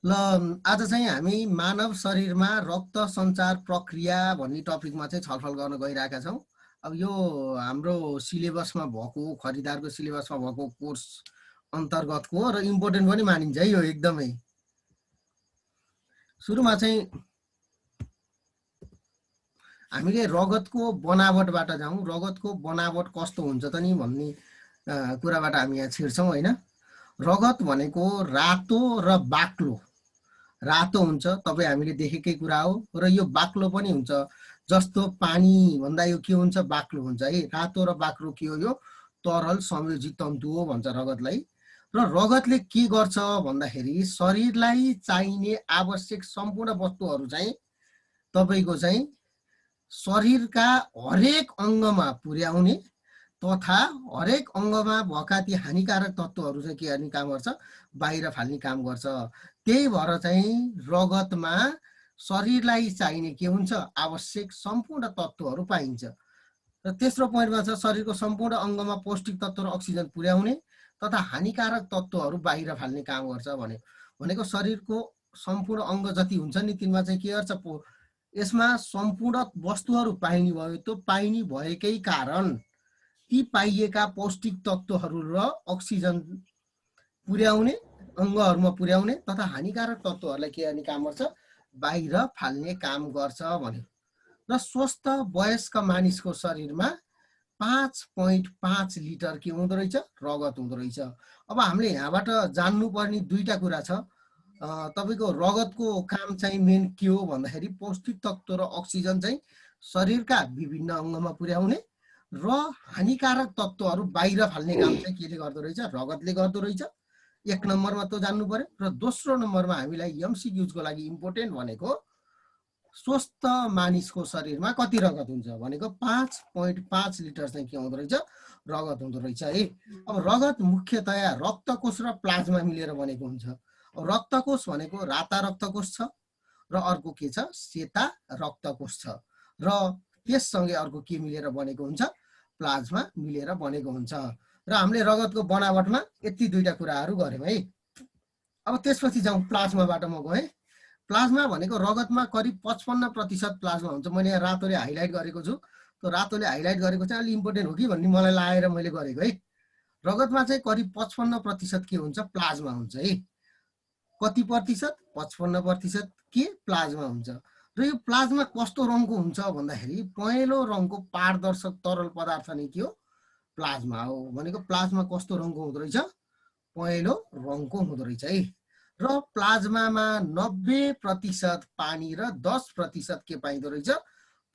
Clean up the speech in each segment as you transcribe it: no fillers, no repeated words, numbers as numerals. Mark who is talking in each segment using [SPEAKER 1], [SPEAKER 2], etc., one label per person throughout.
[SPEAKER 1] ल आज चाहिँ हामी मानव शरीरमा रक्त सञ्चार प्रक्रिया भन्ने टपिकमा चाहिँ छलफल गर्न गइरहेका छौँ। अब यो हाम्रो सिलेबसमा भएको खरिदारको सिलेबसमा भएको कोर्स अन्तर्गतको र इम्पोर्टेन्ट पनि मानिन्छ है यो एकदमै। सुरुमा चाहिँ हामीले रगतको बनावटबाट जाउँ। रगतको बनावट कस्तो हुन्छ त नि भन्ने कुराबाट हामी यहाँ छिर्छौँ हैन। रगत भनेको रातो र बाक्लो, रातो हुन्छ, तपाईँ हामीले देखेकै कुरा हो, र यो बाक्लो पनि हुन्छ। जस्तो पानी भन्दा यो के हुन्छ, बाक्लो हुन्छ है। रातो र बाक्लो के हो, यो तरल संयोजित तन्तु हो भन्छ रगतलाई। र रगतले के गर्छ भन्दाखेरि शरीरलाई चाहिने आवश्यक सम्पूर्ण वस्तुहरू चाहिँ तपाईको चाहिँ शरीरका हरेक अङ्गमा पुर्याउने तथा हरेक अङ्गमा भएका ती हानिकारक तत्त्वहरू चाहिँ के गर्ने काम गर्छ, बाहिर फाल्ने काम गर्छ। त्यही भएर चाहिँ रगतमा शरीरलाई चाहिने के हुन्छ, आवश्यक सम्पूर्ण तत्त्वहरू पाइन्छ। र तेस्रो पोइन्टमा छ शरीरको सम्पूर्ण अङ्गमा पौष्टिक तत्त्व र अक्सिजन पुर्याउने तथा हानिकारक तत्त्वहरू बाहिर फाल्ने काम गर्छ भनेको शरीरको सम्पूर्ण अङ्ग जति हुन्छ नि तिनमा चाहिँ के गर्छ, यसमा सम्पूर्ण वस्तुहरू पाइने भयो। त्यो पाइने भएकै कारण ती पाइएका पौष्टिक तत्त्वहरू र अक्सिजन पुर्याउने, अङ्गहरूमा पुर्याउने तथा हानिकारक तत्त्वहरूलाई के गर्ने काम गर्छ, बाहिर फाल्ने काम गर्छ भन्यो। र स्वस्थ वयस्क मानिसको शरीरमा 5.5 लिटर के हुँदो रहेछ, रगत हुँदो रहेछ। अब हामीले यहाँबाट जान्नुपर्ने दुईटा कुरा छ। तपाईको रगतको काम चाहिँ मेन के हो भन्दाखेरि पौष्टिक तत्त्व र अक्सिजन चाहिँ शरीरका विभिन्न अङ्गमा पुर्याउने र हानिकारक तत्त्वहरू बाहिर फाल्ने काम चाहिँ केले गर्दो रहेछ, रगतले गर्दो रहेछ। एक नम्बरमा त जान्नु पर्यो। र दोस्रो नम्बरमा हामीलाई एमसिक्यूजको लागि इम्पोर्टेन्ट भनेको स्वस्थ मानिसको शरीरमा कति रगत हुन्छ भनेको 5.5 लिटर चाहिँ के हुँदो रहेछ, रगत हुँदो रहेछ है। अब रगत मुख्यतया रक्तकोष र प्लाज्मा मिलेर बनेको हुन्छ। रक्तकोष भनेको राता रक्तकोष छ र अर्को के छ, सेता रक्तकोष छ, र त्यससँगै अर्को के मिलेर बनेको हुन्छ, प्लाज्मा मिलेर बनेको हुन्छ। र हामीले रगतको बनावटमा यति दुईटा कुराहरू गर्यौँ है। अब त्यसपछि जाउँ प्लाज्माबाट म गएँ। प्लाज्मा भनेको रगतमा करिब 55% प्लाज्मा हुन्छ। मैले यहाँ रातोले हाइलाइट गरेको छु। त्यो रातोले हाइलाइट गरेको चाहिँ अलि इम्पोर्टेन्ट हो कि भन्ने मलाई लागेर मैले गरेको है। रगतमा चाहिँ करिब 55% के हुन्छ, प्लाज्मा हुन्छ है। कति प्रतिशत, 55% के प्लाज्मा हुन्छ। र यो प्लाज्मा कस्तो रङको हुन्छ भन्दाखेरि पहेँलो रङको पारदर्शक तरल पदार्थ नै के हो, प्लाज्मा हो। भनेको प्लाज्मा कस्तो रङको हुँदो रहेछ, पहेँलो रङको हुँदो रहेछ है। र प्लाज्मामा 90% पानी र 10% के पाइँदो रहेछ,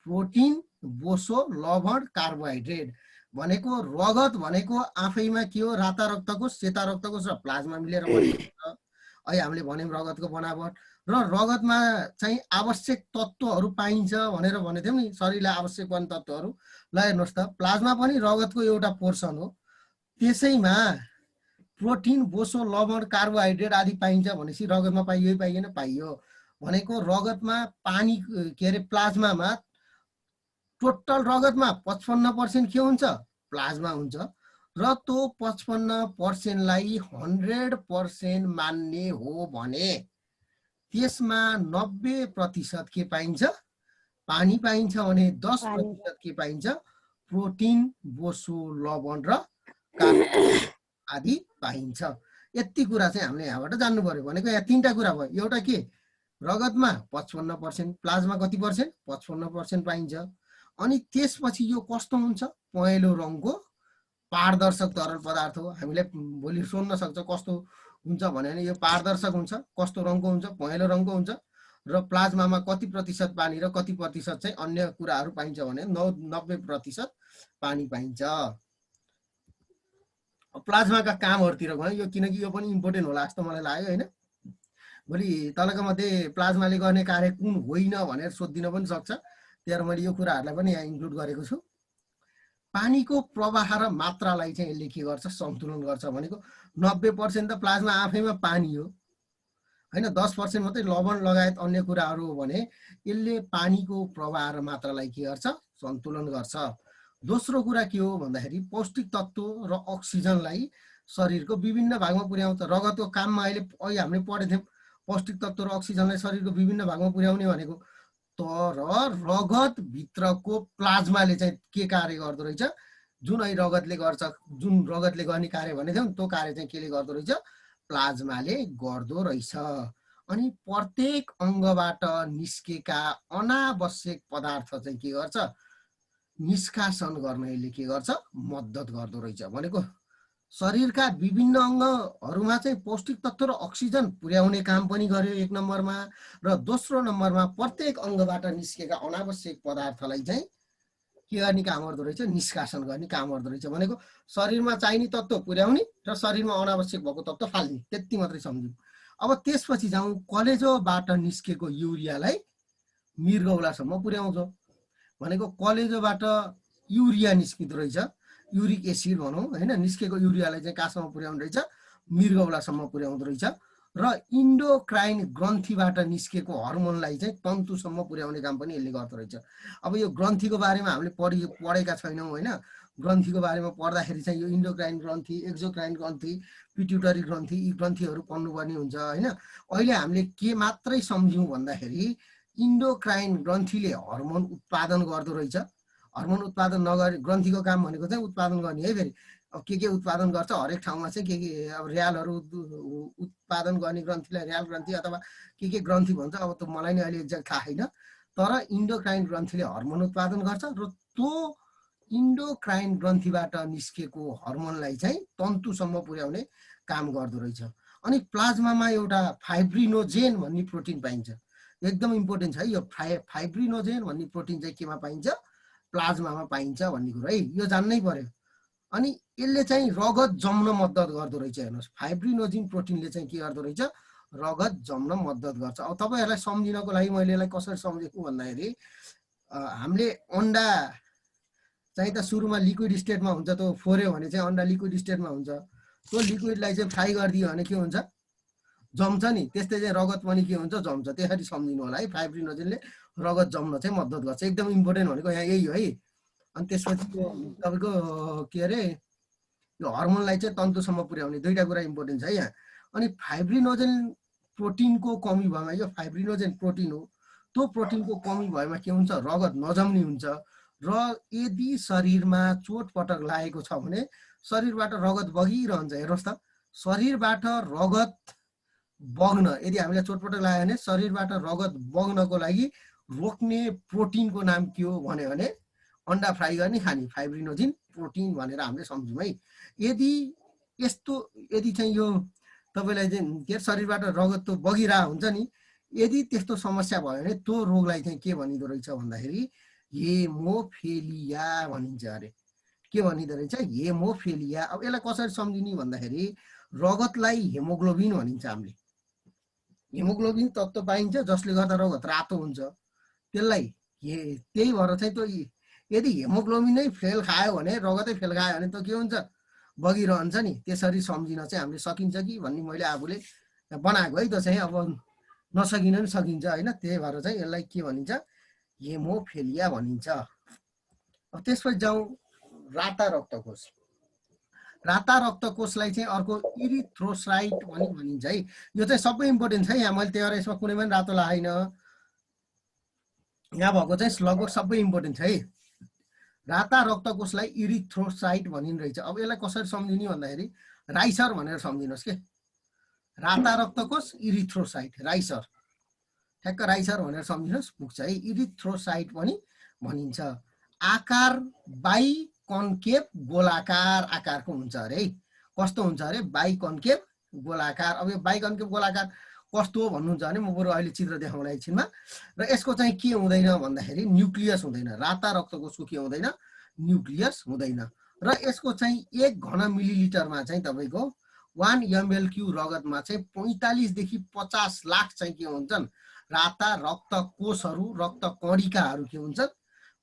[SPEAKER 1] प्रोटिन, बोसो, लवण, कार्बोहाइड्रेट। भनेको रगत भनेको आफैमा के हो, राता रक्तकोष, सेता रक्तकोष र प्लाज्मा मिलेर बनेको छ। अहिले हामीले भन्यौँ रगतको बनावट। र रगतमा चाहिँ आवश्यक तत्त्वहरू पाइन्छ भनेर भनेको थियौँ नि, शरीरलाई आवश्यक पर्ने तत्त्वहरू। ल हेर्नुहोस् त, प्लाज्मा पनि रगतको एउटा पोर्सन हो। त्यसैमा प्रोटिन, बोसो, लवण, कार्बोहाइड्रेट आदि पाइन्छ भनेपछि रगतमा पाइयो पाइएन, पाइयो। भनेको रगतमा पानी के अरे प्लाज्मामा टोटल रगतमा 55% के हुन्छ, प्लाज्मा हुन्छ। र त्यो 55%लाई 100% मान्ने हो भने त्यसमा 90% के पाइन्छ, पानी पाइन्छ भने 10% के पाइन्छ, प्रोटिन, बोसो, लवण र कार्बोहाइड्रेट आदि पाइन्छ। यति कुरा चाहिँ हामीले यहाँबाट जान्नु पर्यो। भनेको यहाँ तीनटा कुरा भयो। एउटा के, रगतमा 55%, प्लाज्मा कति पर्सेन्ट, 55% पाइन्छ। अनि त्यसपछि यो कस्तो हुन्छ, पहेँलो रङको पारदर्शक तरल पदार्थ हो। हामीले भोलि सोध्न सक्छ कस्तो हुन्छ भने यो पारदर्शक हुन्छ, कस्तो रङको हुन्छ, पहेँलो रङको हुन्छ। र प्लाज्मामा कति प्रतिशत पानी र कति प्रतिशत चाहिँ अन्य कुराहरू पाइन्छ भने 90% पानी पाइन्छ। प्लाज्माका कामहरूतिर गएँ यो, किनकि यो पनि इम्पोर्टेन्ट होला जस्तो मलाई लाग्यो होइन। भोलि तलका मध्ये प्लाज्माले गर्ने कार्य कुन होइन भनेर सोधिदिन पनि सक्छ। त्यही मैले यो कुराहरूलाई पनि यहाँ इन्क्लुड गरेको छु। पानीको प्रवाह र मात्रालाई चाहिँ यसले के गर्छ, सन्तुलन गर्छ। भनेको 90% त प्लाज्मा आफैमा पानी हो होइन, 10% मात्रै लवण लगायत अन्य कुराहरू हो भने यसले पानीको प्रवाह र मात्रालाई के गर्छ, सन्तुलन गर्छ। दोस्रो कुरा के हो भन्दाखेरि पौष्टिक तत्त्व र अक्सिजनलाई शरीरको विभिन्न भागमा पुर्याउँछ। रगतको काममा अहिले हामीले पढेको थियौँ, पौष्टिक तत्त्व र अक्सिजनलाई शरीरको विभिन्न भागमा पुर्याउने भनेको। तर रगत भित्रको प्लाज्माले चाहिँ के कार्य गर्दो रहेछ, जुन अहिले रगतले गर्छ, जुन रगतले गर्ने कार्य भनेको थियौँ त्यो कार्य चाहिँ केले गर्दो रहेछ, प्लाज्माले गर्दो रहेछ। अनि प्रत्येक अङ्गबाट निस्केका अनावश्यक पदार्थ चाहिँ के गर्छ, निष्कासन गर्न यसले के गर्छ, मद्दत गर्दो रहेछ। भनेको शरीरका विभिन्न अङ्गहरूमा चाहिँ पौष्टिक तत्त्व र अक्सिजन पुर्याउने काम पनि गर्यो एक नम्बरमा, र दोस्रो नम्बरमा प्रत्येक अङ्गबाट निस्केका अनावश्यक पदार्थलाई चाहिँ के गर्ने काम गर्दो रहेछ, निष्कासन गर्ने काम गर्दो रहेछ। भनेको शरीरमा चाहिने तत्त्व पुर्याउने र शरीरमा अनावश्यक भएको तत्त्व फाल्ने, त्यति मात्रै सम्झौँ। अब त्यसपछि जाउँ, कलेजोबाट निस्केको युरियालाई मृगौलासम्म पुर्याउँछ। भनेको कलेजोबाट युरिया निस्किँदो रहेछ, युरिक एसिड भनौँ होइन, निस्केको युरियालाई चाहिँ कहाँसम्म पुर्याउने रहेछ, मृगौलासम्म पुर्याउँदो रहेछ। र इन्डोक्राइन ग्रन्थीबाट निस्केको हर्मोनलाई चाहिँ तन्तुसम्म पुर्याउने काम पनि यसले गर्दो रहेछ। अब यो ग्रन्थीको बारेमा हामीले पढेका छैनौँ होइन, ग्रन्थीको बारेमा पढ्दाखेरि चाहिँ यो इन्डोक्राइन ग्रन्थी, एक्जोक्राइन ग्रन्थी, पिट्युटरी ग्रन्थी, यी ग्रन्थीहरू पढ्नुपर्ने हुन्छ होइन। अहिले हामीले के मात्रै सम्झ्यौँ भन्दाखेरि इन्डोक्राइन ग्रन्थीले हर्मोन उत्पादन गर्दो रहेछ। हर्मोन उत्पादन नगरे, ग्रन्थीको काम भनेको चाहिँ उत्पादन गर्ने है। फेरि अब के उत्पादन गर्छ, हरेक ठाउँमा चाहिँ के अब र्यालहरू उत्पादन गर्ने ग्रन्थीलाई र्याल ग्रन्थी अथवा के ग्रन्थी भन्छ, अब त मलाई नै अहिले एक्ज्याक्ट थाहा छैन। तर इन्डोक्राइन ग्रन्थीले हर्मोन उत्पादन गर्छ र त्यो इन्डोक्राइन ग्रन्थीबाट निस्केको हर्मोनलाई चाहिँ तन्तुसम्म पुर्याउने काम गर्दो रहेछ। अनि प्लाज्मामा एउटा फाइब्रिनोजेन भन्ने प्रोटिन पाइन्छ, एकदम इम्पोर्टेन्ट छ है यो। फाइब्रिनोजेन भन्ने प्रोटिन चाहिँ केमा पाइन्छ, प्लाज्मामा पाइन्छ भन्ने कुरो है, यो जान्नै पर्यो। अनि यसले चाहिँ रगत जम्न मद्दत गर्दो रहेछ। हेर्नुहोस्, फाइब्रिनोजिन प्रोटिनले चाहिँ के गर्दो रहेछ, रगत जम्न मद्दत गर्छ। अब तपाईँहरूलाई सम्झिनको लागि मैले यसलाई कसरी सम्झेको भन्दाखेरि, हामीले अन्डा चाहिँ त सुरुमा लिक्विड स्टेटमा हुन्छ, त्यो फोर्यो भने चाहिँ अन्डा लिक्विड स्टेटमा हुन्छ, त्यो लिक्विडलाई चाहिँ फ्राई गरिदियो भने के हुन्छ, जम्छ नि। त्यस्तै चाहिँ रगत पनि के हुन्छ, जम्छ। त्यसरी सम्झिनु होला है, फाइब्रिनोजेनले रगत जम्न चाहिँ मद्दत गर्छ। एकदम इम्पोर्टेन्ट भनेको यहाँ यही हो है। अनि त्यसपछि तपाईँको के अरे यो हर्मोनलाई चाहिँ तन्तुसम्म पुर्याउने, दुईवटा कुरा इम्पोर्टेन्ट छ है यहाँ। अनि फाइब्रिनोजेन प्रोटिनको कमी भएमा, यो फाइब्रिनोजेन प्रोटिन हो, त्यो प्रोटिनको कमी भएमा के हुन्छ, रगत नजम्ने हुन्छ। र यदि शरीरमा चोटपटक लागेको छ भने शरीरबाट रगत बगिरहन्छ। हेर्नुहोस् त, शरीरबाट रगत बग्न, यदि हामीलाई चोटपटक लाग्यो भने शरीरबाट रगत बग्नको लागि रोक्ने प्रोटिनको नाम के हो भन्यो भने अन्डा फ्राई गर्ने खाने फाइब्रिनोजिन प्रोटिन भनेर हामीले सम्झौँ है। यदि चाहिँ यो तपाईँलाई चाहिँ के शरीरबाट रगत त बगिरहेको हुन्छ नि, यदि त्यस्तो समस्या भयो भने त्यो रोगलाई चाहिँ के भनिँदो रहेछ भन्दाखेरि हेमोफेलिया भनिन्छ अरे। के भनिँदो रहेछ, हेमोफेलिया। अब यसलाई कसरी सम्झिने भन्दाखेरि रगतलाई हेमोग्लोबिन भनिन्छ हामीले। हेमोग्लोबिन तत्त्व पाइन्छ जसले गर्दा रगत रातो हुन्छ, त्यसलाई त्यही भएर चाहिँ त्यो यदि हेमोग्लोबिन नै फेल खायो भने, रगतै फेल खायो भने त के हुन्छ, बगिरहन्छ नि। त्यसरी सम्झिन चाहिँ हामीले सकिन्छ कि भन्ने मैले आफूले बनाएको है, त्यो चाहिँ अब नसकिन पनि सकिन्छ होइन। त्यही भएर चाहिँ यसलाई के भनिन्छ, हेमोफेलिया भनिन्छ। अब त्यसपछि जाउँ राता रक्तकोष। राता रक्तकोषलाई चाहिँ अर्को इरिथ्रोसाइट पनि भनिन्छ है। यो चाहिँ सबै इम्पोर्टेन्ट छ यहाँ, मैले त्यही यसमा कुनै पनि रातो लागेन, यहाँ भएको चाहिँ लगभग सबै इम्पोर्टेन्ट छ है। राता रक्तकोषलाई इरिथ्रोसाइट भनिने रहेछ। अब यसलाई कसरी सम्झिने भन्दाखेरि राइसर भनेर सम्झिनुहोस् के, राता रक्तकोष इरिथ्रोसाइट, राइसर, ठ्याक्क राइसर भनेर सम्झिनुहोस्, पुग्छ है। इरिथ्रोसाइट पनि भनिन्छ। आकार बाइकन्केभ गोलाकार आकारको हुन्छ अरे है। कस्तो हुन्छ अरे, बाइकन्केभ गोलाकार। अब यो बाइकन्केभ गोलाकार कस्तो हो भन्नुहुन्छ भने म बरु अहिले चित्र देखाउँला एकछिनमा। र यसको चाहिँ के हुँदैन भन्दाखेरि न्युक्लियस हुँदैन। राता रक्तकोषको के हुँदैन, न्युक्लियस हुँदैन। र यसको चाहिँ 1 घन मिलिलिटरमा चाहिँ तपाईँको 1 ml रगतमा चाहिँ 45 देखि 50 लाख चाहिँ के हुन्छन्, राता रक्तकोषहरू, रक्त कणिकाहरू के हुन्छन्,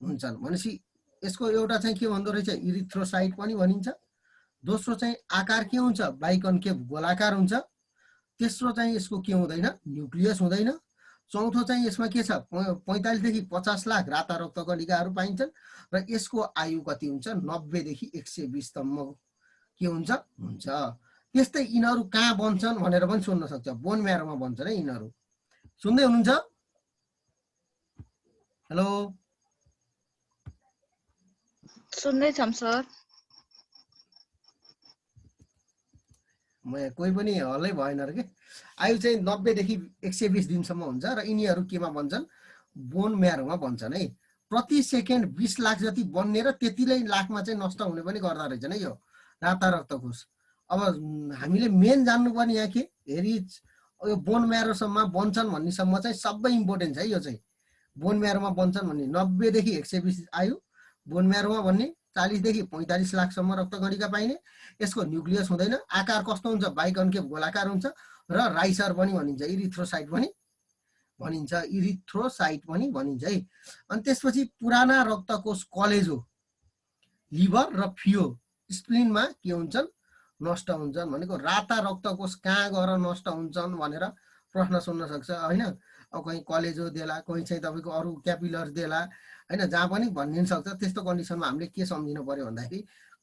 [SPEAKER 1] भनेपछि यसको एउटा चाहिँ के भन्दो रहेछ, इरिथ्रोसाइट पनि भनिन्छ। दोस्रो चाहिँ आकार के हुन्छ, बाइकन्केभ गोलाकार हुन्छ। तेस्रो चाहिँ यसको के हुँदैन, न्युक्लियस हुँदैन। चौथो चाहिँ यसमा के छ, 45 देखि 50 लाख राता रक्त कणिकाहरू पाइन्छन्। र यसको आयु कति हुन्छ, 90 देखि 120 सम्म के हुन्छ। त्यस्तै यिनीहरू कहाँ बन्छन् भनेर पनि सोध्न सक्छ। बोन म्यारोमा बन्छन् है यिनीहरू। सुन्दै हुनुहुन्छ? हेलो,
[SPEAKER 2] सुन्दैछौँ सर।
[SPEAKER 1] कोही पनि हल्लै भएन र के। आयु चाहिँ 90 देखि 120 दिनसम्म हुन्छ र यिनीहरू केमा बन्छन्? बोन म्यारोमा बन्छन् है। प्रति सेकेन्ड 20 लाख जति बन्ने र त्यतिलाई लाखमा चाहिँ नष्ट हुने पनि गर्दा रहेछन् है यो राता रक्तकोष। अब हामीले मेन जान्नुपर्ने यहाँ के हेरिज यो बोन म्यारोसम्म बन्छन् भन्नेसम्म चाहिँ सबै इम्पोर्टेन्ट छ है। यो चाहिँ बोन म्यारोमा बन्छन् भन्ने 90 देखि 120 आयु बोन म्यारोमा भन्ने 40 देखि 45 लाखसम्म रक्तकणिका पाइने। यसको न्युक्लियस हुँदैन। आकार कस्तो हुन्छ? बाइकन्केभ गोलाकार हुन्छ र राइसर पनि भनिन्छ, इरिथ्रोसाइट पनि भनिन्छ, इरिथ्रोसाइट पनि भनिन्छ है। अनि त्यसपछि पुराना रक्तकोष कलेजो, लिभर र फियो स्प्लिनमा के हुन्छन्? नष्ट हुन्छन्। भनेको राता रक्तकोष कहाँ गएर नष्ट हुन्छन् भनेर प्रश्न सोध्न सक्छ होइन। अब कहीँ कलेजो देला, कहीँ चाहिँ तपाईँको अरू क्यापिलर देला होइन, जहाँ पनि भनिदिन सक्छ। त्यस्तो कन्डिसनमा हामीले के सम्झिनु पर्यो भन्दाखेरि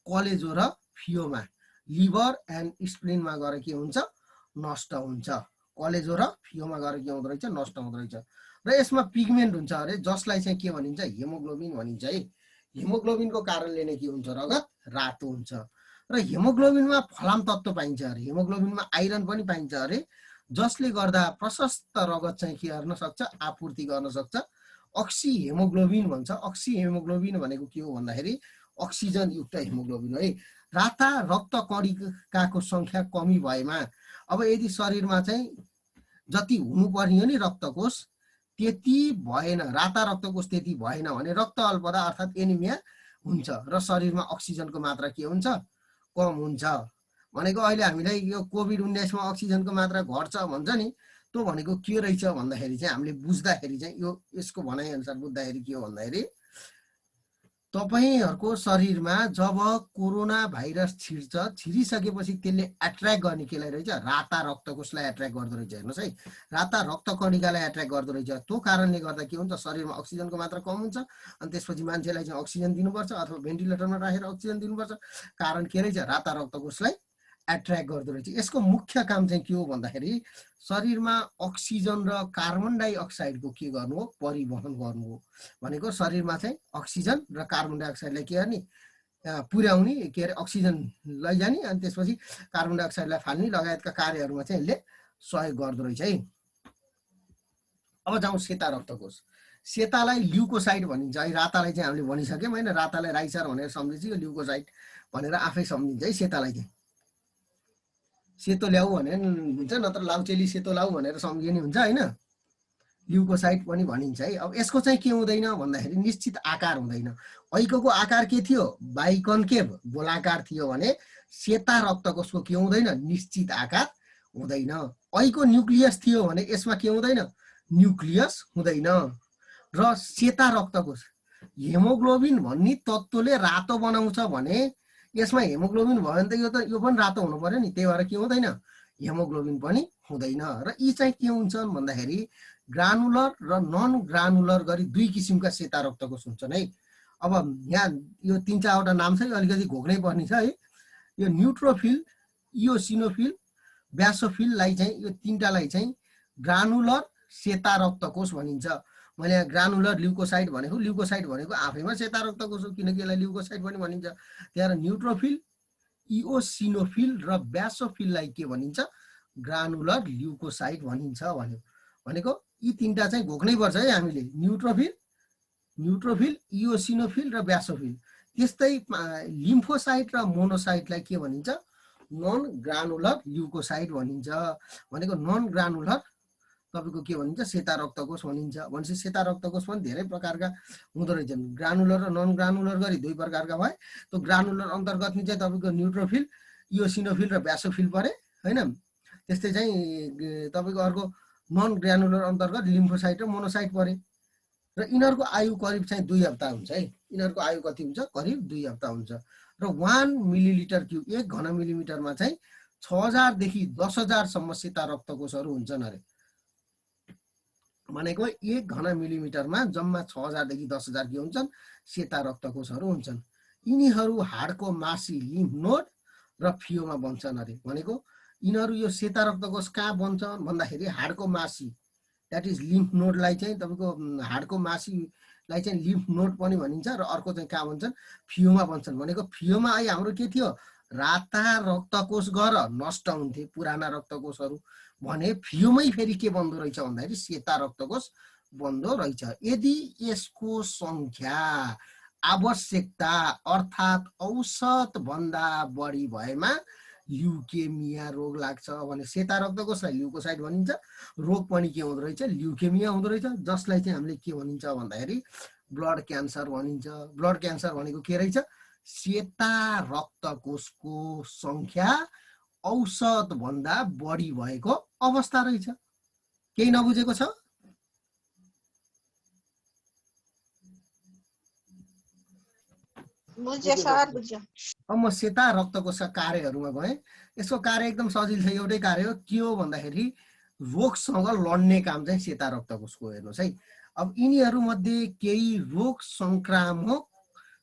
[SPEAKER 1] कलेजो र फियोमा, लिभर एन्ड स्प्लिनमा गएर के हुन्छ? नष्ट हुन्छ। कलेजो र फियोमा गएर के हुँदो रहेछ? नष्ट हुँदो रहेछ। र यसमा पिगमेन्ट हुन्छ अरे, जसलाई चाहिँ के भनिन्छ? हेमोग्लोबिन भनिन्छ है। हेमोग्लोबिनको कारणले नै के हुन्छ? रगत रातो हुन्छ। र हेमोग्लोबिनमा फलाम तत्त्व पाइन्छ अरे, हेमोग्लोबिनमा आइरन पनि पाइन्छ अरे, जसले गर्दा प्रशस्त रगत चाहिँ के गर्न सक्छ? आपूर्ति गर्न सक्छ। अक्सी हेमोग्लोबिन भन्छ। अक्सी हेमोग्लोबिन भनेको के हो भन्दाखेरि अक्सिजन युक्त हेमोग्लोबिन है। राता रक्त कणिकाको संख्या कमी भएमा, अब यदि शरीरमा चाहिँ जति हुनुपर्ने हो नि रक्तकोष त्यति भएन, राता रक्तकोष त्यति भएन भने रक्त अल्पता अर्थात् एनिमिया हुन्छ र शरीरमा अक्सिजनको मात्रा के हुन्छ? कम हुन्छ। भनेको अहिले हामीलाई यो कोभिड-19 मा अक्सिजनको मात्रा घट्छ भन्छ नि, त्यो भनेको के रहेछ भन्दाखेरि चाहिँ हामीले बुझ्दाखेरि चाहिँ यो यसको भनाइअनुसार बुझ्दाखेरि के हो भन्दाखेरि तपाईहरुको शरीरमा जब कोरोना भाइरस छिर्छ, छिरिसकेपछि त्यसले एट्र्याक्ट गर्ने केलाई रहेछ? राता रक्तकोषलाई एट्र्याक्ट गर्दो रहेछ। हेर्नुस् है, राता रक्त कणिकालाई एट्र्याक्ट गर्दो रहेछ। त्यो कारणले गर्दा के हुन्छ? शरीरमा अक्सिजनको मात्रा कम हुन्छ अनि त्यसपछि मान्छेलाई चाहिँ अक्सिजन दिनुपर्छ अथवा भेन्टिलेटरमा राखेर अक्सिजन दिनुपर्छ। कारण के रहेछ? राता रक्तकोषलाई एट्र्याक्ट गर्दो रहेछ। यसको मुख्य काम चाहिँ के हो भन्दाखेरि शरीरमा अक्सिजन र कार्बन डाइअक्साइडको के गर्नु हो? परिवहन गर्नु हो। भनेको शरीरमा चाहिँ अक्सिजन र कार्बन डाइअक्साइडलाई के गर्ने? पुर्याउने, के अरे अक्सिजन लैजाने अनि त्यसपछि कार्बन डाइअक्साइडलाई फाल्ने लगायतका कार्यहरूमा चाहिँ यसले सहयोग गर्दो रहेछ है। अब जाउँ सेता रक्तकोष। सेतालाई ल्युकोसाइट भनिन्छ है। रातालाई चाहिँ हामीले भनिसक्यौँ होइन, रातालाई राइसर भनेर सम्झिन्छ, यो ल्युकोसाइट भनेर आफै सम्झिन्छ है। सेतालाई चाहिँ सेतो ल्याऊ भनेर हुन्छ, नत्र लाउचेली सेतो लाउ भनेर सम्झिने हुन्छ होइन। ल्युकोसाइट पनि भनिन्छ है। अब यसको चाहिँ के हुँदैन भन्दाखेरि निश्चित आकार हुँदैन। ऐकोको आकार के थियो? बाइकन्केभ गोलाकार थियो भने सेता रक्तकोषको के हुँदैन? निश्चित आकार हुँदैन। ऐको न्युक्लियस थियो भने यसमा के हुँदैन? न्युक्लियस हुँदैन। र सेता रक्तकोष हेमोग्लोबिन भन्ने तत्त्वले रातो बनाउँछ भने यसमा हेमोग्लोबिन भयो भने त यो पनि रातो हुनु पर्यो नि, त्यही भएर के हुँदैन? हेमोग्लोबिन पनि हुँदैन। र यी चाहिँ के हुन्छन् भन्दाखेरि ग्रानुलर र नन ग्रानुलर गरी दुई किसिमका सेता रक्तकोष हुन्छन् है। अब यहाँ यो 3-4वटा नाम छ, अलिकति घोक्नै पर्ने छ है। यो न्युट्रोफिल, इयोसिनोफिल, ब्यासोफिललाई चाहिँ यो तीनटालाई चाहिँ ग्रानुलर सेता रक्तकोष भनिन्छ। मैले यहाँ ग्रानुलर ल्युकोसाइट भनेको, ल्युकोसाइट भनेको आफैमा सेता रक्तकोष हो, किनकि यसलाई ल्युकोसाइट पनि भनिन्छ। त्यहाँ न्युट्रोफिल, इओसिनोफिल र ब्यासोफिललाई के भनिन्छ? ग्रानुलर ल्युकोसाइट भनिन्छ भनेको यी तीनटा चाहिँ घोक्नै पर्छ है हामीले। न्युट्रोफिल, इओसिनोफिल र ब्यासोफिल। त्यस्तै लिम्फोसाइट र मोनोसाइटलाई के भनिन्छ? नन ग्रानुलर ल्युकोसाइट भनिन्छ। भनेको नन ग्रानुलर तपाईको के भनिन्छ? सेता रक्तकोष भनिन्छ। भनेपछि सेता रक्तकोष पनि धेरै प्रकारका हुँदो रहेछन्। ग्रानुलर र नन ग्रानुलर गरी दुई प्रकारका भए। त्यो ग्रानुलर अन्तर्गत नि चाहिँ तपाईको न्युट्रोफिल, इओसिनोफिल र ब्यासोफिल परे हैन। त्यस्तै चाहिँ तपाईको अर्को नन ग्रानुलर अन्तर्गत लिम्फोसाइट र मोनोसाइट परे। र यिनीहरूको आयु करिब चाहिँ 2 हप्ता हुन्छ है। यिनीहरूको आयु कति हुन्छ? करिब 2 हप्ता हुन्छ। र 1 मिलिलिटर क्युब, 1 घन मिलिमिटरमा चाहिँ 6000 देखि 10000 सम्म सेता रक्तकोषहरू हुन्छन् अरे। भनेको 1 घन मिलिमिटरमा जम्मा 6000 देखि 10000 के हुन्छन्? सेता रक्तकोषहरू हुन्छन्। यिनीहरू हाडको मासी, लिम्फ नोड र फियोमा बन्छन् अरे। भनेको यिनीहरू यो सेता रक्तकोष कहाँ बन्छन् भन्दाखेरि हाडको मासी, द्याट इज लिम्फ नोडलाई चाहिँ तपाईँको हाडको मासीलाई चाहिँ लिम्फ नोड पनि भनिन्छ र अर्को चाहिँ कहाँ भन्छन् फियोमा बन्छन्। भनेको फियोमा अहिले हाम्रो के थियो राता रक्तकोष गर नष्ट हुन्थे पुराना रक्तकोषहरू भने फियोमै फेरि के बन्दो रहेछ भन्दाखेरि सेता रक्तकोष बन्दो रहेछ। यदि यसको संख्या आवश्यकता अर्थात् औसत भन्दा बढी भएमा ल्युकेमिया रोग लाग्छ भने सेता रक्तकोषलाई ल्युकोसाइट भनिन्छ। रोग पनि के हुँदो रहेछ ल्युकेमिया हुँदो रहेछ, जसलाई चाहिँ हामीले के भनिन्छ भन्दाखेरि ब्लड क्यान्सर भनिन्छ। ब्लड क्यान्सर भनेको के रहेछ सेता रक्तकोषको संख्या औसत भन्दा बढी भएको अवस्था रहेछ। केही नबुझेको छ?
[SPEAKER 2] बुझ्यो सर, बुझ्यो।
[SPEAKER 1] अब म सेता रक्तकोषका कार्यहरूमा गएँ। यसको कार्य एकदम सजिलो छ, एउटै कार्य हो। के हो भन्दाखेरि रोगसँग लड्ने काम चाहिँ सेता रक्तकोषको। हेर्नुहोस् है, अब यिनीहरूमध्ये केही रोग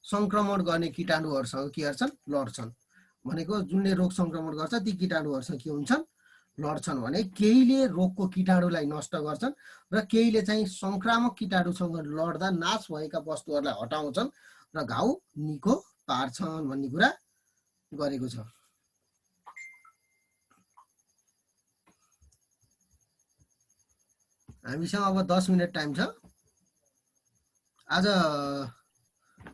[SPEAKER 1] सङ्क्रमण गर्ने कीटाणुहरूसँग के गर्छन् लड्छन्। भनेको जुनले रोग सङ्क्रमण गर्छ ती कीटाणुहरूसँग के हुन्छन् लड्छन् भने केहीले रोगको कीटाणुलाई नष्ट गर्छन् र केहीले चाहिँ सङ्क्रामक कीटाणुसँग लड्दा नाश भएका वस्तुहरूलाई हटाउँछन् र घाउ निको पार्छन् भन्ने कुरा गरेको छ। हामीसँग अब 10 मिनट टाइम छ। आज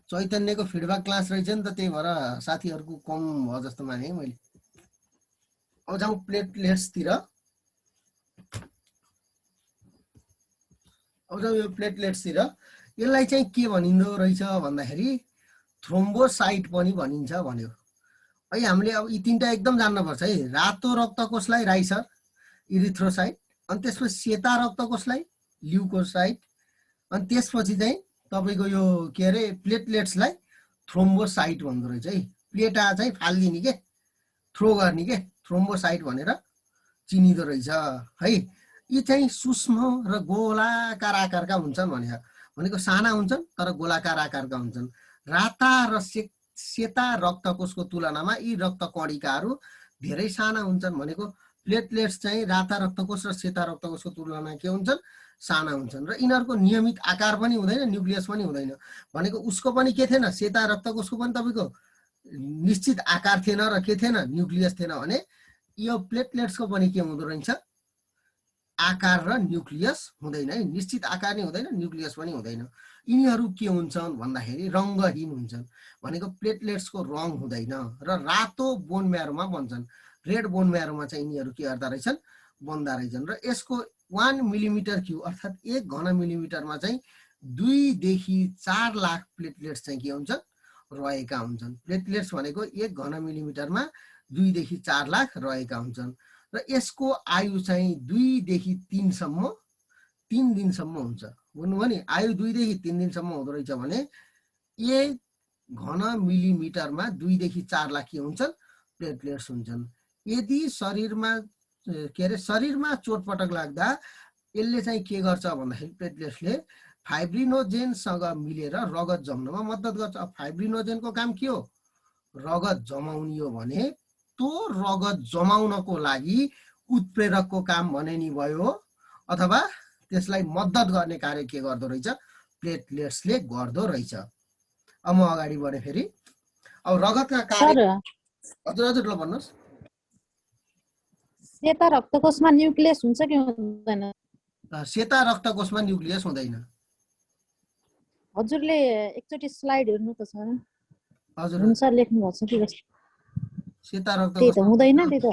[SPEAKER 1] चैतन्यको फिडब्याक क्लास रहेछ नि त, त्यही भएर साथीहरूको कम भयो जस्तो माने मैले। अब जाउँ प्लेटलेट्सतिर। यो प्लेटलेट्सतिर यसलाई चाहिँ के भनिँदो रहेछ भन्दाखेरि थ्रोम्बोसाइट पनि भनिन्छ भन्यो। है हामीले अब यी तीनटा एकदम जान्नुपर्छ है। रातो रक्तकोषलाई राइसर इरिथ्रोसाइट, अनि त्यसपछि सेता रक्तकोषलाई ल्युकोसाइट, अनि त्यसपछि चाहिँ तपाईँको यो के अरे प्लेटलेट्सलाई थ्रोम्बोसाइट भन्दो रहेछ है। प्लेटा चाहिँ फालिदिने के थ्रो गर्ने के थ्रोम्बोसाइट भनेर चिनिदो रहेछ है। यी चाहिँ सूक्ष्म र गोलाकार आकारका हुन्छन् भनेको साना हुन्छन् तर गोलाकार आकारका हुन्छन्। राता र सेता रक्तकोषको तुलनामा यी रक्त कणिकाहरू धेरै साना हुन्छन्। भनेको प्लेटलेट्स चाहिँ राता रक्तकोष र सेता रक्तकोषको तुलनामा के हुन्छन् साना हुन्छन् र यिनीहरूको नियमित आकार पनि हुँदैन, न्युक्लियस पनि हुँदैन। भनेको उसको पनि के थिएन सेता रक्तकोषको पनि तपाईँको निश्चित आकार थिएन र के थिएन न्युक्लियस थिएन भने यो प्लेटलेट्सको पनि के हुँदो रहेछ आकार र न्युक्लियस हुँदैन है। निश्चित आकार नै हुँदैन, न्युक्लियस पनि हुँदैन। यिनीहरू के हुन्छन् भन्दाखेरि रङ्गहीन हुन्छन्। भनेको प्लेटलेट्सको रङ हुँदैन र रातो बोन म्यारोमा बन्छन्। रेड बोन म्यारोमा चाहिँ यिनीहरू के गर्दा रहेछन् बन्दा रहेछन्। र यसको 1 मिलिमिटर क्युब अर्थात् 1 घन मिलिमिटरमा चाहिँ 2 देखि 4 लाख प्लेटलेट्स चाहिँ के हुन्छन् रहेका हुन्छन्। प्लेटलेट्स भनेको 1 घन मिलिमिटरमा 2 देखि 4 लाख रहेका हुन्छन् र यसको आयु चाहिँ 2 देखि 3 दिनसम्म हुन्छ। भन्नुभयो नि आयु 2 देखि 3 दिनसम्म हुँदो रहेछ भने 1 घन मिलिमिटरमा 2 देखि 4 लाख के हुन्छन् प्लेटलेट्स हुन्छन्। यदि शरीरमा चोटपटक लाग्दा यसले चाहिँ के गर्छ भन्दाखेरि प्लेटलेट्सले फाइब्रिनोजेनसँग मिलेर रगत जम्नमा मद्दत गर्छ। फाइब्रिनोजेनको काम के हो रगत जमाउने हो भने त्यो रगत जमाउनको लागि उत्प्रेरकको काम भने नि भयो, अथवा त्यसलाई मद्दत गर्ने कार्य के गर्दो रहेछ प्लेटलेट्सले गर्दो रहेछ। अब म अगाडि बढे फेरि। अब रगतका कार्य हजुर ल भन्नुहोस्।
[SPEAKER 3] सेता रक्तकोषमा न्युक्लियस हुन्छ कि हुँदैन?
[SPEAKER 1] सेता रक्तकोषमा न्युक्लियस हुँदैन।
[SPEAKER 3] हजुरले एकचोटि स्लाइड हेर्नु त छ
[SPEAKER 1] हजुर
[SPEAKER 3] हुन्छ लेख्नु भएको छ कि
[SPEAKER 1] सेता
[SPEAKER 3] त्यही
[SPEAKER 1] रक्तकोष
[SPEAKER 3] त हुँदैन त्यही त।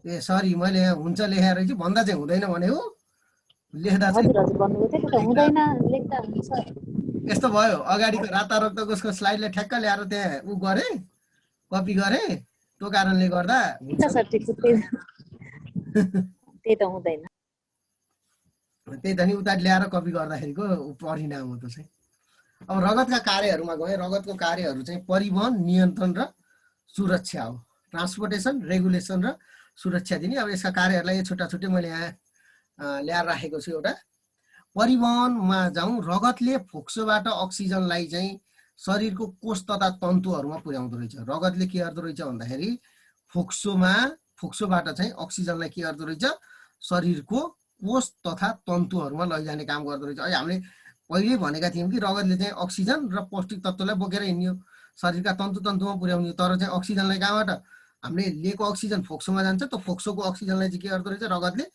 [SPEAKER 1] ए सरी मैले यहाँ हुन्छ लेखेर रहेछ भन्दा चाहिँ हुँदैन भनेको लेख्दा चाहिँ
[SPEAKER 3] हजुर हजुर भन्नुभयो त्यही त हुँदैन लेख्दा हुन्छ।
[SPEAKER 1] यस्तो भयो अगाडिको राता रक्तकोषको स्लाइडले ठ्याक्क ल्याएर त्यहाँ उ गरे कपी गरे त्यो कारणले गर्दा
[SPEAKER 3] हुन्छ सर ठिक छ त्यही त हुँदैन।
[SPEAKER 1] त्यही त नि उता ल्याएर कपी गर्दाखेरिको परिणाम हो त्यो चाहिँ। अब रगतका कार्यहरूमा गए। रगतको कार्यहरू चाहिँ परिवहन नियन्त्रण र सुरक्षा हो। ट्रान्सपोर्टेसन रेगुलेसन र सुरक्षा दिने। अब यसका कार्यहरूलाई छुट्टा छुट्टै मैले यहाँ ल्याएर राखेको छु। एउटा परिवहनमा जाउँ। रगतले फोक्सोबाट अक्सिजनलाई चाहिँ शरीरको कोष तथा तन्तुहरूमा पुर्याउँदो रहेछ। रगतले के गर्दो रहेछ भन्दाखेरि फोक्सोबाट चाहिँ अक्सिजनलाई के गर्दो रहेछ शरीरको कोष तथा तन्तुहरूमा लैजाने काम गर्दो रहेछ। अहिले हामीले पहिले भनेका थियौँ कि रगतले चाहिँ अक्सिजन र पौष्टिक तत्त्वलाई बोकेर हिँड्यो, शरीरका तन्तुमा पुर्याउने, तर चाहिँ अक्सिजनलाई कहाँबाट हामीले लिएको अक्सिजन फोक्सोमा जान्छ, त फोक्सोको अक्सिजनलाई चाहिँ के गर्दो रहेछ रगतले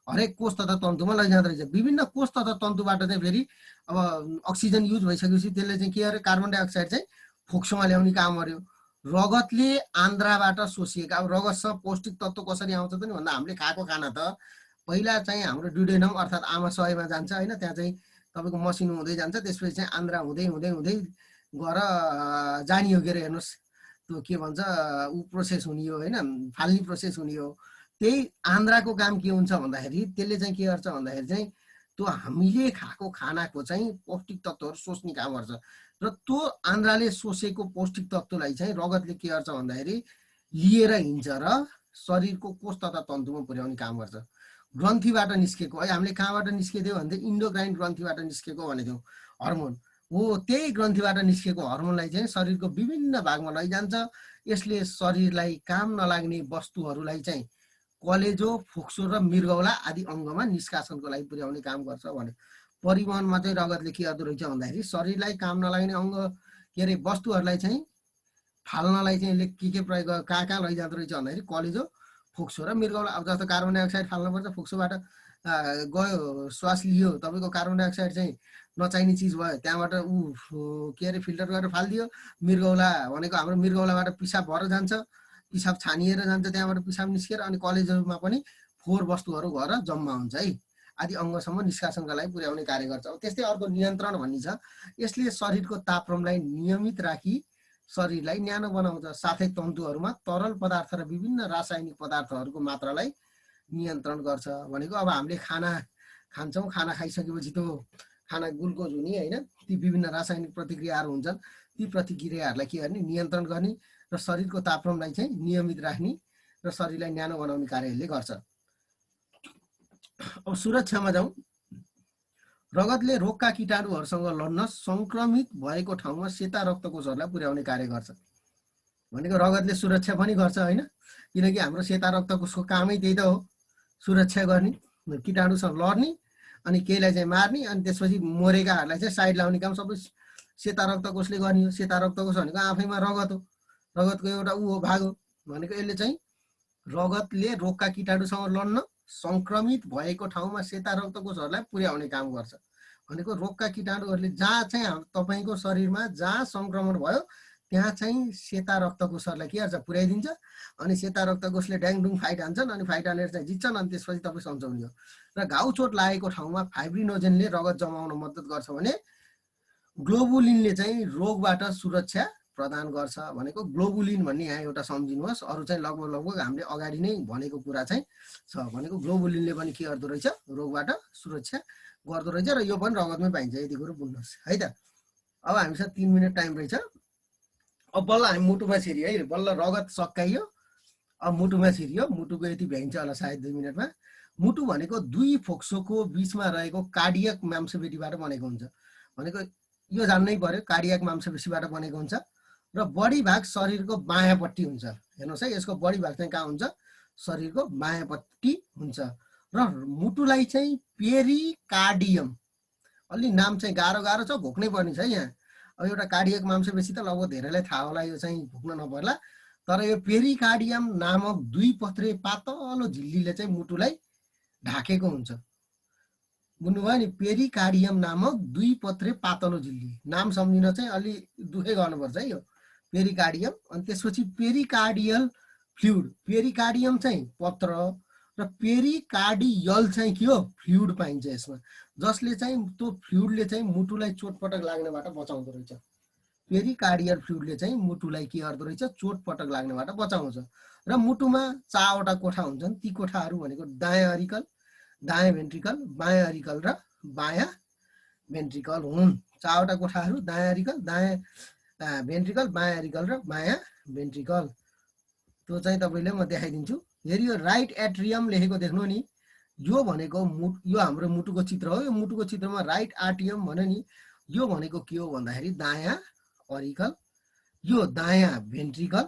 [SPEAKER 1] हरेक कोष तथा तन्तुमा लैजाँदो रहेछ। विभिन्न कोष तथा तन्तुबाट चाहिँ फेरि अब अक्सिजन युज भइसकेपछि त्यसले चाहिँ के गर्यो कार्बन डाइअक्साइड चाहिँ फोक्सोमा ल्याउने काम गर्यो। रगतले आन्द्राबाट सोसिएका, अब रगतसँग पौष्टिक तत्त्व कसरी आउँछ त नि भन्दा हामीले खाएको खाना त पहिला चाहिँ हाम्रो ड्युडेनम अर्थात् आमाशयमा जान्छ होइन, त्यहाँ चाहिँ तपाईँको मसिनो हुँदै जान्छ, त्यसपछि चाहिँ आन्द्रा हुँदै हुँदै हुँदै गएर जाने हो के अरे हेर्नुहोस् त्यो के भन्छ ऊ प्रोसेस हुने हो होइन, फाल्ने प्रोसेस हुने हो। त्यही आन्द्राको काम के हुन्छ भन्दाखेरि त्यसले चाहिँ के गर्छ भन्दाखेरि चाहिँ त्यो हामीले खाएको खानाको चाहिँ पौष्टिक तत्त्वहरू सोच्ने काम गर्छ र त्यो आन्द्राले सोचेको पौष्टिक तत्त्वलाई चाहिँ रगतले के गर्छ भन्दाखेरि लिएर हिँड्छ र शरीरको कोष तथा तन्तुमा पुर्याउने काम गर्छ। ग्रन्थीबाट निस्केको है हामीले कहाँबाट निस्केथ्यो भन्दा इन्डोक्राइन ग्रन्थीबाट निस्केको भनेको हर्मोन हो, त्यही ग्रन्थीबाट निस्केको हर्मोनलाई चाहिँ शरीरको विभिन्न भागमा लैजान्छ। यसले शरीरलाई काम नलाग्ने वस्तुहरूलाई चाहिँ कलेजो, फोक्सो र मृगौला आदि अङ्गमा निष्कासनको लागि पुर्याउने काम गर्छ भने परिवहनमा चाहिँ रगतले के गर्दो रहेछ भन्दाखेरि शरीरलाई काम नलाग्ने अङ्ग के अरे वस्तुहरूलाई चाहिँ फाल्नलाई चाहिँ के प्रयोग कहाँ लैजाँदो रहेछ भन्दाखेरि कलेजो, फोक्सो र मृगौला। अब जस्तो कार्बन डाइअक्साइड फाल्नुपर्छ, फोक्सोबाट गयो श्वास लियो, तपाईँको कार्बन डाइअक्साइड चाहिँ नचाहिने चिज भयो, त्यहाँबाट ऊ के अरे फिल्टर गरेर फालिदियो। मृगौला भनेको हाम्रो मृगौलाबाट पिसाब भएर जान्छ, पिसाब छानिएर जान्छ, त्यहाँबाट पिसाब निस्केर अनि कलेजोमा पनि फोहोर वस्तुहरू गएर जम्मा हुन्छ है, आदि अङ्गसम्म निष्कासनका लागि पुर्याउने कार्य गर्छ। अब त्यस्तै अर्को नियन्त्रण भन्ने छ, यसले शरीरको तापक्रमलाई नियमित राखी शरीरलाई न्यानो बनाउँछ, साथै तन्तुहरूमा तरल पदार्थ र विभिन्न रासायनिक पदार्थहरूको मात्रालाई नियन्त्रण गर्छ भनेको अब हामीले खाना खान्छौँ, खाना खाइसकेपछि त्यो खाना ग्लुकोज हुने होइन, ती विभिन्न रासायनिक प्रतिक्रियाहरू हुन्छन्, ती प्रतिक्रियाहरूलाई के गर्ने नियन्त्रण गर्ने र शरीरको तापक्रमलाई चाहिँ नियमित राख्ने र शरीरलाई न्यानो बनाउने कार्यले गर्छ। अब सुरक्षामा जाउँ। रगतले रोगका कीटाणुहरूसँग लड्न सङ्क्रमित भएको ठाउँमा सेता रक्तकोषहरूलाई पुर्याउने कार्य गर्छ भनेको रगतले सुरक्षा पनि गर्छ होइन, किनकि हाम्रो सेता रक्तकोषको कामै त्यही त हो, सुरक्षा गर्ने, कीटाणुसँग लड्ने अनि केहीलाई चाहिँ मार्ने अनि त्यसपछि मरेकाहरूलाई चाहिँ साइड लाउने काम सबै सेता रक्तकोषले गर्ने हो। सेता रक्तकोष भनेको आफैमा रगत हो, रगतको एउटा ऊ हो भाग हो भनेको यसले चाहिँ रगतले रोगका कीटाणुसँग लड्न सङ्क्रमित भएको ठाउँमा सेता रक्तकोषहरूलाई पुर्याउने काम गर्छ भनेको रोगका कीटाणुहरूले जहाँ चाहिँ तपाईँको शरीरमा जहाँ सङ्क्रमण भयो त्यहाँ चाहिँ सेता रक्तकोषहरूलाई के गर्छ पुर्याइदिन्छ अनि सेता रक्तकोषले ड्याङडुङ फाइट हान्छन् अनि फाइट हानेर चाहिँ जित्छन् अनि त्यसपछि तपाईँ सन्चाउने हो। र घाउ चोट लागेको ठाउँमा फाइब्रिनोजेनले रगत जमाउन मद्दत गर्छ भने ग्लोबुलिनले चाहिँ रोगबाट सुरक्षा प्रदान गर्छ भनेको ग्लोबुलिन भन्ने यहाँ एउटा सम्झिनुहोस्, अरू चाहिँ लगभग हामीले अगाडि नै भनेको कुरा चाहिँ छ भनेको ग्लोबुलिनले पनि के गर्दो रहेछ रोगबाट सुरक्षा गर्दो रहेछ र यो पनि रगतमै पाइन्छ, यति कुरो बुझ्नुहोस् है त। अब हामीसँग 3 मिनट टाइम रहेछ। अब बल्ल हामी मुटुमा छिरियो है, बल्ल रगत सकाइयो, अब मुटुमा छिरियो, मुटुको यति भ्याइन्छ होला सायद 2 मिनटमा। मुटु भनेको दुई फोक्सोको बिचमा रहेको कार्डियक मांसपेशीबाट बनेको हुन्छ भनेको यो जान्नै पर्यो, कार्डियक मांसपेशीबाट बनेको हुन्छ र बढी भाग शरीरको बायाँपट्टि हुन्छ। हेर्नुहोस् है, यसको बढी भाग चाहिँ कहाँ हुन्छ शरीरको बायाँपट्टि हुन्छ र मुटुलाई चाहिँ पेरिकार्डियम, अलि नाम चाहिँ गाह्रो छ, घोक्नै पर्ने छ यहाँ। अब एउटा कार्डियक मांसपेशी त लगभग धेरैलाई थाहा होला, यो चाहिँ घोक्न नपर्ला, तर यो पेरिकार्डियम नामक दुई पत्रे पातलो झिल्लीले चाहिँ मुटुलाई ढाकेको हुन्छ। बुझ्नुभयो नि, पेरिकार्डियम नामक दुई पत्रे पातलो झिल्ली, नाम सम्झिन चाहिँ अलि दुखै गर्नुपर्छ है यो पेरिकार्डियम। अनि त्यसपछि पेरिकार्डियल फ्लुइड, पेरिकार्डियम चाहिँ पत्र र पेरिकार्डियल चाहिँ के हो फ्लुइड पाइन्छ यसमा, जसले चाहिँ त्यो फ्लुइडले चाहिँ मुटुलाई चोटपटक लाग्नेबाट बचाउँदो रहेछ। पेरिकार्डियल फ्लुइडले चाहिँ मुटुलाई के गर्दो रहेछ चोटपटक लाग्नेबाट बचाउँछ। र मुटुमा 4वटा कोठा हुन्छन्, ती कोठाहरू भनेको दायाँ अरिकल, दायाँ भेन्ट्रिकल, बायाँ अरिकल र बायाँ भेन्ट्रिकल हुन्। 4वटा कोठाहरू दायाँ अरिकल, दायाँ भेन्ट्रिकल, बायाँ अरिकल र बायाँ भेन्ट्रिकल। त्यो चाहिँ तपाईँले म देखाइदिन्छु। हेरि यो राइट एट्रियम लेखेको देख्नु नि, यो भनेको यो हाम्रो मुटुको चित्र हो। यो मुटुको चित्रमा राइट एट्रियम भन्यो नि, यो भनेको के हो भन्दाखेरि दायाँ अरिकल, यो दायाँ भेन्ट्रिकल।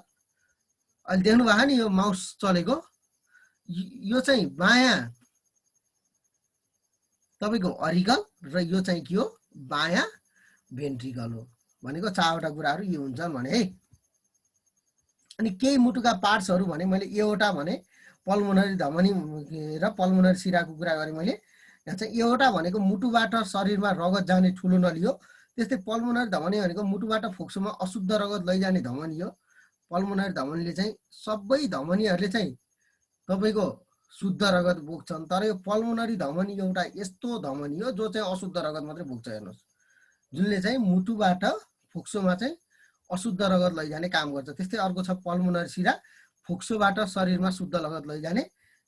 [SPEAKER 1] अहिले देख्नु भएको नि यो माउस चलेको, यो चाहिँ बायाँ तपाईको अरिकल र यो चाहिँ के हो बायाँ भेन्ट्रिकल हो। भनेको चारवटा कुराहरू यो हुन्छन् भने है। अनि केही मुटुका पार्ट्सहरू भने मैले एउटा भने पल्मोनरी धमनी र पल्मोनरी शिराको कुरा गरेँ मैले। यहाँ चाहिँ एउटा भनेको मुटुबाट शरीरमा रगत जाने ठुलो नली हो। त्यस्तै पल्मोनरी धमनी भनेको मुटुबाट फोक्सोमा अशुद्ध रगत लैजाने धमनी हो। पल्मोनरी धमनीले चाहिँ सबै धमनीहरूले चाहिँ तपाईको शुद्ध रगत बोक्छन्, तर यो पल्मोनरी धमनी एउटा यस्तो धमनी हो जो चाहिँ अशुद्ध रगत मात्रै बोक्छ। हेर्नुहोस्, जुनले चाहिँ मुटुबाट फोक्सोमा चाहिँ अशुद्ध रगत लैजाने काम गर्छ। त्यस्तै अर्को छ पल्मोनरी शिरा, फोक्सोबाट शरीरमा शुद्ध रगत लैजाने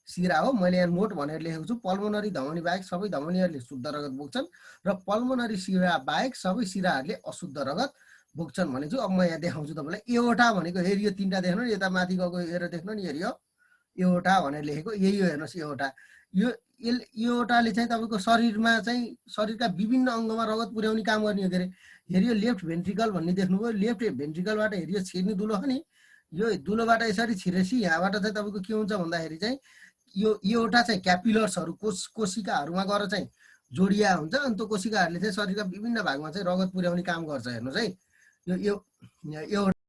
[SPEAKER 1] शिरा हो। मैले यहाँ नोट भनेर लेखेको छु, पल्मोनरी धमनी बाहेक सबै धमनीहरूले शुद्ध रगत बोक्छन् र पल्मोनरी शिरा बाहेक सबै शिराहरूले अशुद्ध रगत बोक्छन् भनेछु। अब म यहाँ देखाउँछु तपाईँलाई। एउटा भनेको हेरियो, तीनटा देख्नु नि, यता माथि गएको हेरेर देख्नु नि, हेरियो एउटा भनेर लेखेको यही हो। हेर्नुहोस् एउटा, यो एउटाले चाहिँ तपाईँको शरीरमा चाहिँ शरीरका विभिन्न अङ्गमा रगत पुर्याउने काम गर्ने हो के अरे। हेरियो लेफ्ट भेन्ट्रिकल भन्ने देख्नुभयो, लेफ्ट भेन्ट्रिकलबाट हेरियो छिर्ने दुलो हो नि, यो दुलोबाट यसरी छिरेपछि यहाँबाट चाहिँ तपाईँको के हुन्छ भन्दाखेरि चाहिँ यो एउटा चाहिँ क्यापिलर्सहरू कोशिकाहरूमा गएर चाहिँ जोडिया हुन्छ। अनि त्यो कोशिकाहरूले चाहिँ शरीरका विभिन्न भागमा चाहिँ रगत पुर्याउने काम गर्छ। हेर्नुहोस् है, यो एउटा